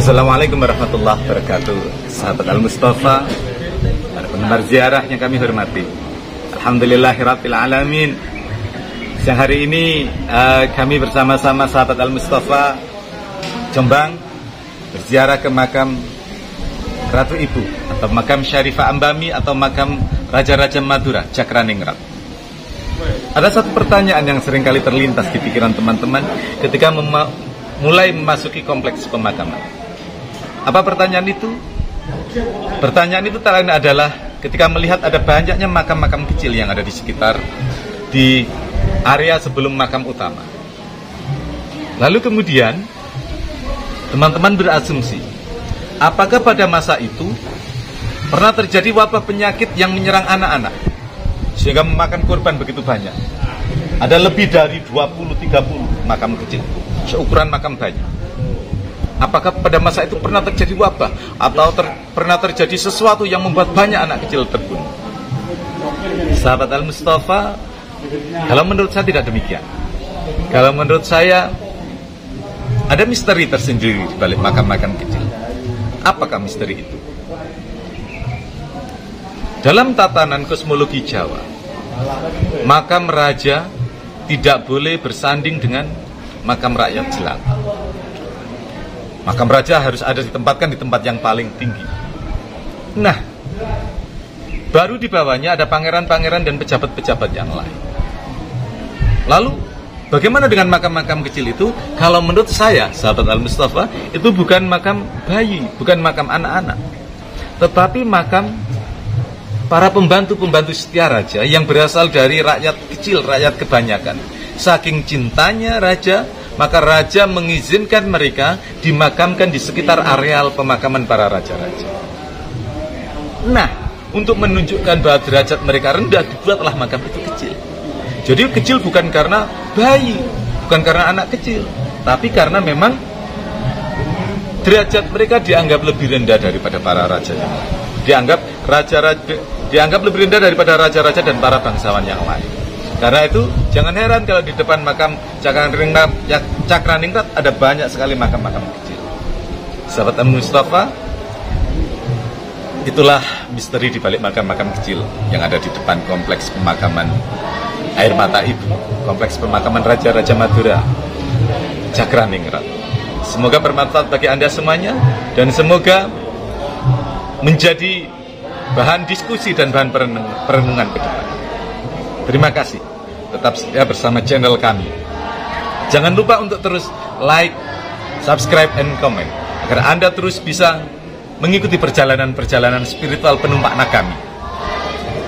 Assalamualaikum warahmatullahi wabarakatuh. Sahabat Al-Mustafa, para penggemar ziarah yang kami hormati, alhamdulillahirabbil alamin. Siang hari ini kami bersama-sama sahabat Al-Mustafa Jombang berziarah ke makam Ratu Ibu atau makam Syarifah Ambami atau makam Raja-Raja Madura Cakraningrat. Ada satu pertanyaan yang seringkali terlintas di pikiran teman-teman ketika mulai memasuki kompleks pemakaman. Apa pertanyaan itu? Pertanyaan itu tak lain adalah ketika melihat ada banyaknya makam-makam kecil yang ada di sekitar di area sebelum makam utama. Lalu kemudian teman-teman berasumsi, apakah pada masa itu pernah terjadi wabah penyakit yang menyerang anak-anak sehingga memakan korban begitu banyak? Ada lebih dari 20-30 makam kecil seukuran makam bayi. Apakah pada masa itu pernah terjadi wabah atau pernah terjadi sesuatu yang membuat banyak anak kecil terbunuh? Sahabat Al-Mustafa, kalau menurut saya tidak demikian. Kalau menurut saya ada misteri tersendiri di balik makam-makam kecil. Apakah misteri itu? Dalam tatanan kosmologi Jawa, makam raja tidak boleh bersanding dengan makam rakyat jelata. Makam raja harus ada ditempatkan di tempat yang paling tinggi. Nah, baru di bawahnya ada pangeran-pangeran dan pejabat-pejabat yang lain. Lalu, bagaimana dengan makam-makam kecil itu? Kalau menurut saya, sahabat Al-Mustafa, itu bukan makam bayi, bukan makam anak-anak, tetapi makam para pembantu-pembantu setia raja yang berasal dari rakyat kecil, rakyat kebanyakan. Saking cintanya raja, maka raja mengizinkan mereka dimakamkan di sekitar areal pemakaman para raja-raja. Nah, untuk menunjukkan bahwa derajat mereka rendah, dibuatlah makam itu kecil. Jadi kecil bukan karena bayi, bukan karena anak kecil, tapi karena memang derajat mereka dianggap lebih rendah daripada para raja yang lain. Dianggap lebih rendah daripada raja-raja dan para bangsawan yang lain. Karena itu jangan heran kalau di depan makam Cakraningrat ada banyak sekali makam-makam kecil. Sahabat Al-Mustafa, itulah misteri di balik makam-makam kecil yang ada di depan kompleks pemakaman Air Mata Ibu, kompleks pemakaman Raja-Raja Madura Cakraningrat. Semoga bermanfaat bagi Anda semuanya dan semoga menjadi bahan diskusi dan bahan perenungan ke depan. Terima kasih. Tetap setia bersama channel kami. Jangan lupa untuk terus like, subscribe, and comment agar Anda terus bisa mengikuti perjalanan-perjalanan spiritual penumpakna kami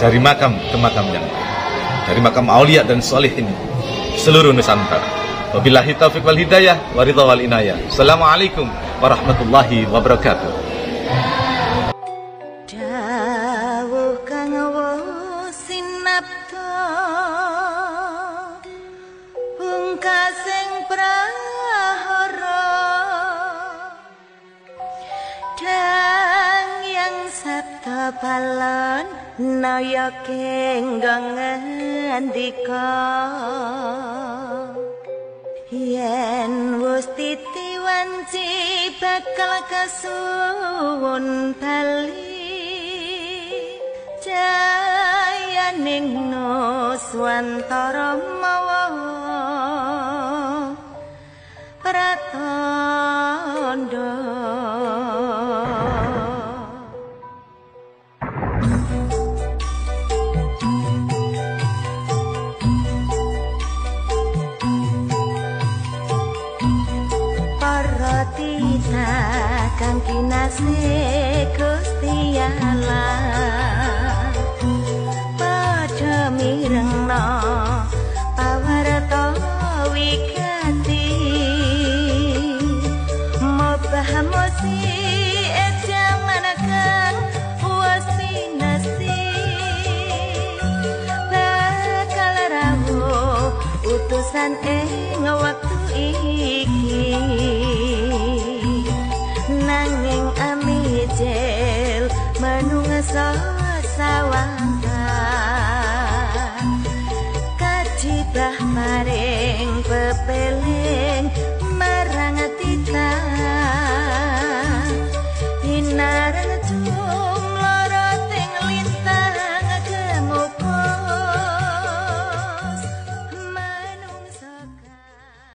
dari makam ke makam yang lain, dari makam aulia dan sholih ini seluruh Nusantara. Wabillahi taufiq wal hidayah wa ridha wal inayah. Assalamualaikum warahmatullahi wabarakatuh. Pungkasing prahara dang yang sabda balon naya kenggong ngendika yen wis titi wanci bakal kasuwun bali jayaning nuswantara mawa pratandha. Para tita kang kinasih Gusti Allah padha mirengna pawarta wigati mobahamosi ejamanakan wasinasi bakal rawuh utusan ing waktu iki nanging amijel manungsa sawang